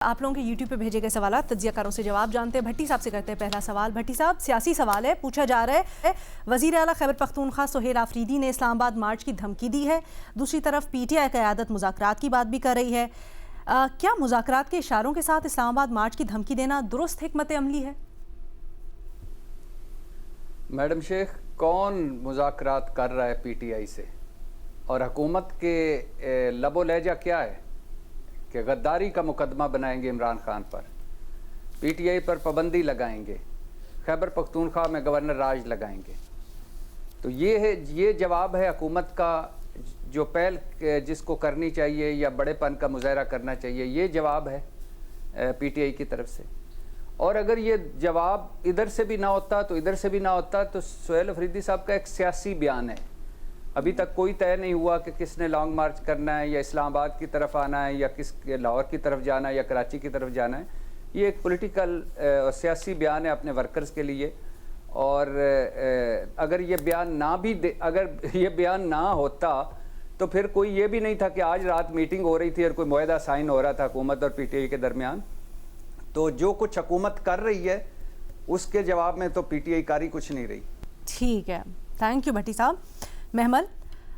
آپ لوگوں کے یوٹیوب پہ بھیجے گئے سوالات تجزیہ کاروں سے جواب جانتے ہیں۔ بھٹی صاحب سے کرتے ہیں پہلا سوال۔ بھٹی صاحب، سیاسی سوال ہے، پوچھا جا رہا ہے وزیر اعلیٰ خیبر پختونخوا سہیل آفریدی نے اسلام آباد مارچ کی دھمکی دی ہے، دوسری طرف پی ٹی آئی قیادت مذاکرات کی بات بھی کر رہی ہے۔ کیا مذاکرات کے اشاروں کے ساتھ اسلام آباد مارچ کی دھمکی دینا درست حکمت عملی ہے؟ میڈم شیخ، کون مذاکرات کر رہا ہے پی ٹی آئی سے؟ اور حکومت کے لب و لہجہ کیا ہے کہ غداری کا مقدمہ بنائیں گے عمران خان پر، پی ٹی آئی پر پابندی لگائیں گے، خیبر پختونخوا میں گورنر راج لگائیں گے؟ تو یہ جواب ہے حکومت کا، جو پہل جس کو کرنی چاہیے یا بڑے پن کا مظاہرہ کرنا چاہیے، یہ جواب ہے پی ٹی آئی کی طرف سے۔ اور اگر یہ جواب ادھر سے بھی نہ ہوتا تو ادھر سے بھی نہ ہوتا تو سہیل آفریدی صاحب کا ایک سیاسی بیان ہے، ابھی تک کوئی طے نہیں ہوا کہ کس نے لانگ مارچ کرنا ہے، یا اسلام آباد کی طرف آنا ہے، یا کس لاہور کی طرف جانا ہے، یا کراچی کی طرف جانا ہے۔ یہ ایک پولیٹیکل سیاسی بیان ہے اپنے ورکرز کے لیے، اور اگر یہ بیان نہ ہوتا تو پھر کوئی یہ بھی نہیں تھا کہ آج رات میٹنگ ہو رہی تھی اور کوئی معاہدہ سائن ہو رہا تھا حکومت اور پی ٹی آئی کے درمیان۔ تو جو کچھ حکومت کر رہی ہے اس کے جواب میں تو پی ٹی آئی کاری کچھ نہیں رہی۔ ٹھیک ہے، تھینک یو بھٹی صاحب۔ محمل،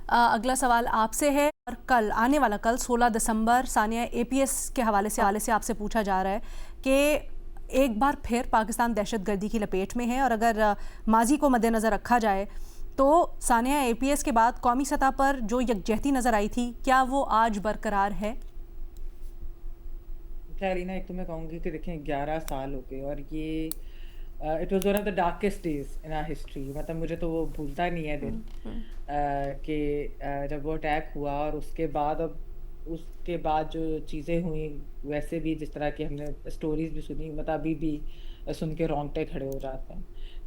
اگلا سوال آپ سے ہے، اور آنے والا کل 16 دسمبر ثانیہ اے پی ایس کے حوالے سے آپ سے پوچھا جا رہا ہے کہ ایک بار پھر پاکستان دہشت گردی کی لپیٹ میں ہے، اور اگر ماضی کو مد نظر رکھا جائے تو ثانیہ اے پی ایس کے بعد قومی سطح پر جو یکجہتی نظر آئی تھی، کیا وہ آج برقرار ہے؟ خیرینا، ایک تو میں کہوں گی کہ دیکھیں 11 سال ہو گئے، اور یہ it was one of the darkest days in our history. مطلب مجھے تو وہ بھولتا نہیں ہے دن کہ جب وہ اٹیک ہوا، اور اس کے بعد جو چیزیں ہوئیں، ویسے بھی جس طرح کی ہم نے اسٹوریز بھی سنی، مطلب ابھی بھی سن کے رونگٹے کھڑے ہو جاتے ہیں۔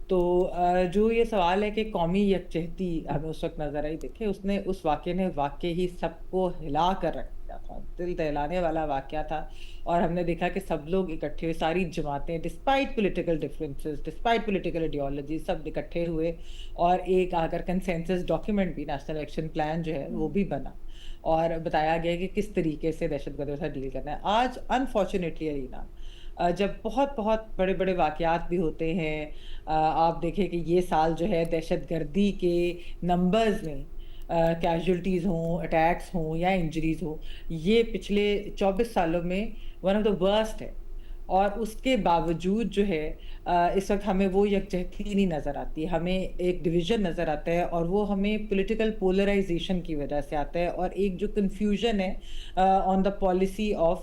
تو جو یہ سوال ہے کہ قومی یکجہتی ہمیں اس وقت نظر آئی، دیکھیں اس واقعے نے واقعی ہی سب کو ہلا کر رکھ دیا تھا، دل دہلانے والا واقعہ تھا۔ اور ہم نے دیکھا کہ سب لوگ اکٹھے ہوئے، ساری جماعتیں، despite political differences, despite political ideology, سب اکٹھے ہوئے، اور ایک آ کر کنسنسس ڈاکیومنٹ بھی، نیشنل ایکشن پلان جو ہے وہ بھی بنا، اور بتایا گیا کہ کس طریقے سے دہشت گردوں سے ڈیل کرنا ہے۔ آج انفارچونیٹلی ارینا، جب بہت بہت بڑے بڑے واقعات بھی ہوتے ہیں، آپ دیکھیں کہ یہ سال جو ہے دہشت گردی کے نمبرز میں، کیجولٹیز ہوں، اٹیکس ہوں یا انجریز ہوں، یہ پچھلے 24 سالوں میں ون آف دا ورسٹ ہے۔ اور اس کے باوجود جو ہے اس وقت ہمیں وہ یکجہتی نہیں نظر آتی، ہمیں ایک ڈویژن نظر آتا ہے، اور وہ ہمیں پولیٹیکل پولرائزیشن کی وجہ سے آتا ہے، اور ایک جو کنفیوژن ہے آن دا پالیسی آف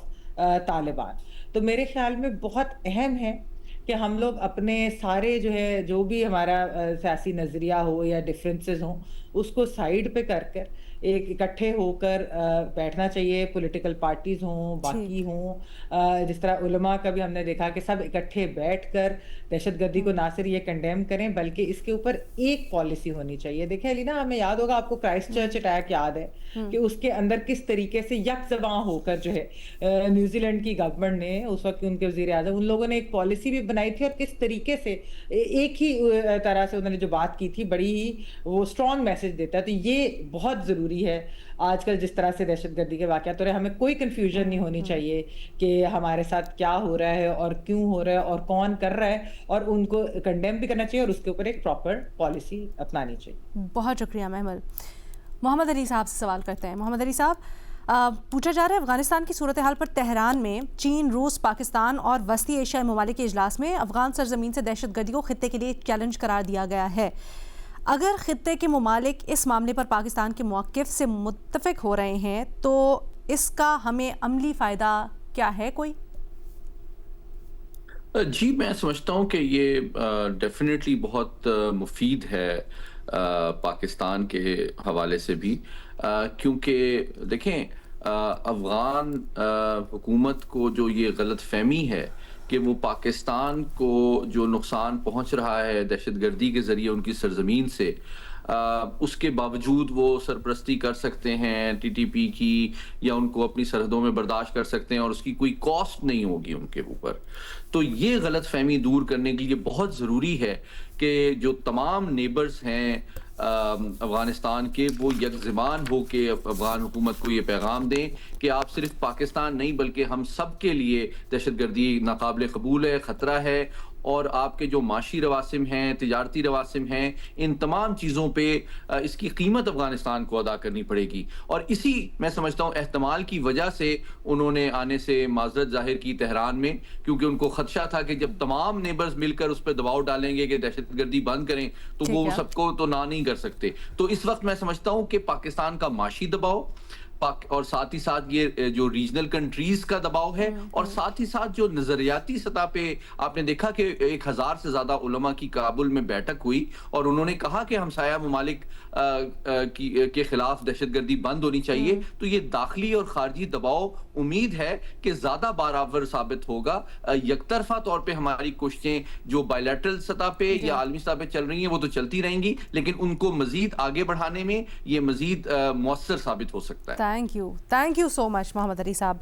طالبان۔ تو میرے خیال میں بہت اہم ہے کہ ہم لوگ اپنے سارے جو بھی ہمارا سیاسی نظریہ ہو یا ڈفرینسز ہوں، اس کو سائیڈ پہ کر ایک اکٹھے ہو کر بیٹھنا چاہیے، پولیٹیکل پارٹیز ہوں، باقی ہوں، جس طرح علماء کا بھی ہم نے دیکھا کہ سب اکٹھے بیٹھ کر دہشت گردی کو نہ صرف یہ کنڈیم کریں بلکہ اس کے اوپر ایک پالیسی ہونی چاہیے۔ دیکھیں علینا، ہمیں یاد ہوگا، آپ کو کرائسٹ چرچ اٹیک یاد ہے کہ اس کے اندر کس طریقے سے یک زباں ہو کر جو ہے نیوزی لینڈ کی گورنمنٹ نے، اس وقت ان کے وزیر اعظم، ان لوگوں نے ایک پالیسی بھی بنائی تھی، اور کس طریقے سے ایک ہی طرح سے انہوں نے جو بات کی تھی، بڑی ہی وہ اسٹرانگ میسج دیتا ہے۔ تو یہ بہت ضروری ہے آج کل جس طرح سے دہشت گردی کے واقعات ہو رہے ہیں، ہمیں کوئی کنفیوژن نہیں ہونی چاہیے کہ ہمارے ساتھ کیا ہو رہا ہے اور کیوں ہو رہا ہے اور کون کر رہا ہے، اور ان کو کنڈیم بھی کرنا چاہیے اور اس کے اوپر ایک پراپر پالیسی اپنانی چاہیے۔ بہت شکریہ محمل۔ محمد علی صاحب سے سوال کرتے ہیں۔ محمد علی صاحب، پوچھا جا رہا ہے افغانستان کی صورتحال پر تہران میں چین، روس، پاکستان اور وسطی ایشیائی ممالک کے اجلاس میں افغان سرزمین سے دہشت گردی کو خطے کے لیے ایک چیلنج قرار دیا گیا ہے۔ اگر خطے کے ممالک اس معاملے پر پاکستان کے موقف سے متفق ہو رہے ہیں تو اس کا ہمیں عملی فائدہ کیا ہے کوئی؟ جی، میں سمجھتا ہوں کہ یہ ڈیفینیٹلی بہت مفید ہے پاکستان کے حوالے سے بھی، کیونکہ دیکھیں افغان حکومت کو جو یہ غلط فہمی ہے کہ وہ پاکستان کو جو نقصان پہنچ رہا ہے دہشت گردی کے ذریعے ان کی سرزمین سے، اس کے باوجود وہ سرپرستی کر سکتے ہیں ٹی ٹی پی کی، یا ان کو اپنی سرحدوں میں برداشت کر سکتے ہیں اور اس کی کوئی کاسٹ نہیں ہوگی ان کے اوپر۔ تو یہ غلط فہمی دور کرنے کے لیے بہت ضروری ہے کہ جو تمام نیبرز ہیں افغانستان کے وہ یک زبان ہو کے افغان حکومت کو یہ پیغام دیں کہ آپ صرف پاکستان نہیں بلکہ ہم سب کے لیے دہشت گردی ناقابل قبول ہے، خطرہ ہے، اور آپ کے جو معاشی رواسم ہیں، تجارتی رواسم ہیں، ان تمام چیزوں پہ اس کی قیمت افغانستان کو ادا کرنی پڑے گی. اور اسی میں سمجھتا ہوں احتمال کی وجہ سے انہوں نے آنے سے معذرت ظاہر کی تہران میں، کیونکہ ان کو خدشہ تھا کہ جب تمام نیبرز مل کر اس پہ دباؤ ڈالیں گے کہ دہشت گردی بند کریں تو وہ سب کو تو نہ نہیں کر سکتے. تو اس وقت میں سمجھتا ہوں کہ پاکستان کا معاشی دباؤ اور ساتھ ہی ساتھ یہ جو ریجنل کنٹریز کا دباؤ ہے، اور ساتھ ہی ساتھ جو نظریاتی سطح پہ آپ نے دیکھا کہ 1000 سے زیادہ علماء کی کابل میں بیٹھک ہوئی اور انہوں نے کہا کہ ہمسایہ ممالک کے خلاف دہشت گردی بند ہونی چاہیے. تو یہ داخلی اور خارجی دباؤ امید ہے کہ زیادہ بارآور ثابت ہوگا. یک طرفہ طور پہ ہماری کوششیں جو بائیلیٹرل سطح پہ یا عالمی سطح پہ چل رہی ہیں وہ تو چلتی رہیں گی، لیکن ان کو مزید آگے بڑھانے میں یہ مزید مؤثر ثابت ہو سکتا ہے. تھینک یو سو مچ محمد علی صاحب.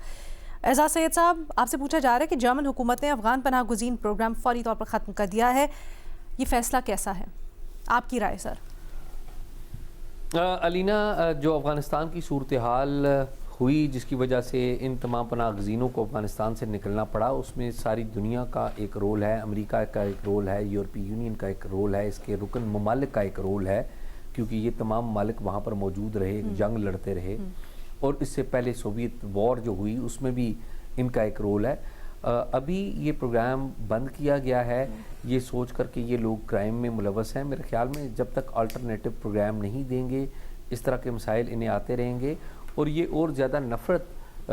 اعزاز سید صاحب، آپ سے پوچھا جا رہا ہے کہ جرمن حکومت نے افغان پناہ گزین پروگرام فوری طور پر ختم کر دیا ہے، یہ فیصلہ کیسا ہے؟ آپ کی رائے سر. علینا، جو افغانستان کی صورتحال ہوئی جس کی وجہ سے ان تمام پناہ گزینوں کو افغانستان سے نکلنا پڑا، اس میں ساری دنیا کا ایک رول ہے، امریکہ کا ایک رول ہے، یورپی یونین کا ایک رول ہے، اس کے رکن ممالک کا ایک رول ہے، کیونکہ یہ تمام ممالک وہاں پر موجود رہے، جنگ لڑتے رہے. اور اس سے پہلے سوویت وار جو ہوئی اس میں بھی ان کا ایک رول ہے. ابھی یہ پروگرام بند کیا گیا ہے یہ سوچ کر کہ یہ لوگ کرائم میں ملوث ہیں. میرے خیال میں جب تک آلٹرنیٹو پروگرام نہیں دیں گے اس طرح کے مسائل انہیں آتے رہیں گے، اور یہ اور زیادہ نفرت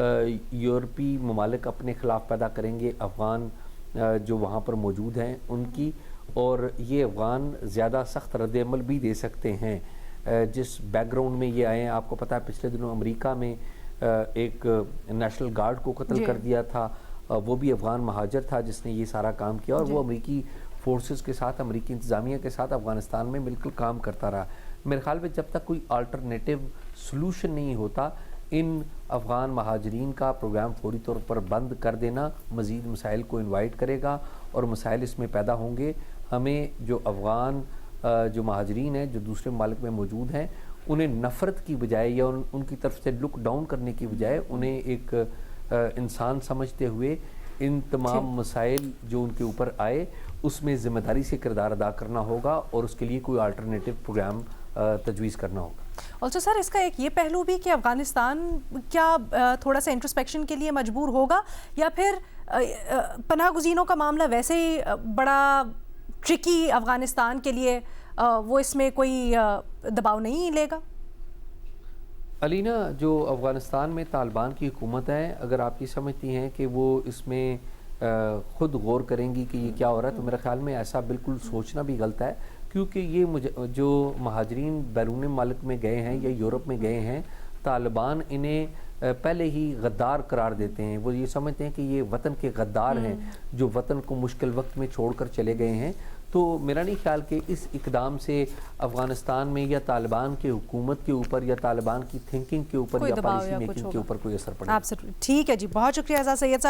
یورپی ممالک اپنے خلاف پیدا کریں گے افغان جو وہاں پر موجود ہیں ان کی. اور یہ افغان زیادہ سخت رد عمل بھی دے سکتے ہیں جس بیک گراؤنڈ میں یہ آئے ہیں. آپ کو پتہ ہے پچھلے دنوں امریکہ میں ایک نیشنل گارڈ کو قتل کر دیا تھا، وہ بھی افغان مہاجر تھا جس نے یہ سارا کام کیا، اور وہ امریکی فورسز کے ساتھ، امریکی انتظامیہ کے ساتھ افغانستان میں مل کر کام کرتا رہا. میرے خیال میں جب تک کوئی آلٹرنیٹیو سلوشن نہیں ہوتا، ان افغان مہاجرین کا پروگرام فوری طور پر بند کر دینا مزید مسائل کو انوائٹ کرے گا اور مسائل اس میں پیدا ہوں گے. ہمیں جو افغان جو مہاجرین ہیں جو دوسرے ممالک میں موجود ہیں انہیں نفرت کی بجائے یا ان کی طرف سے لک ڈاؤن کرنے کی بجائے انہیں ایک انسان سمجھتے ہوئے ان تمام مسائل جو ان کے اوپر آئے اس میں ذمہ داری سے کردار ادا کرنا ہوگا اور اس کے لیے کوئی آلٹرنیٹیو پروگرام تجویز کرنا ہوگا. آلسو سر، اس کا ایک یہ پہلو بھی کہ افغانستان کیا تھوڑا سا انٹرسپیکشن کے لیے مجبور ہوگا، یا پھر پناہ گزینوں کا معاملہ ویسے ہی بڑا ٹرکی افغانستان کے لیے، وہ اس میں کوئی دباؤ نہیں لے گا؟ علینا، جو افغانستان میں طالبان کی حکومت ہے، اگر آپ یہ سمجھتی ہیں کہ وہ اس میں خود غور کریں گی کہ یہ کیا ہو رہا ہے، تو میرے خیال میں ایسا بالکل سوچنا بھی غلط ہے. کیونکہ یہ جو مہاجرین بیرون ممالک میں گئے ہیں یا یورپ میں گئے ہیں، طالبان انہیں پہلے ہی غدار قرار دیتے ہیں. وہ یہ سمجھتے ہیں کہ یہ وطن کے غدار ہیں جو وطن کو مشکل وقت میں چھوڑ کر چلے گئے ہیں. تو میرا نہیں خیال کہ اس اقدام سے افغانستان میں یا طالبان کی حکومت کے اوپر یا طالبان کی تھنکنگ کے اوپر یا پالیسی میکنگ کے اوپر کوئی اثر پڑے. ٹھیک ہے جی، بہت شکریہ اعزاز سید صاحب.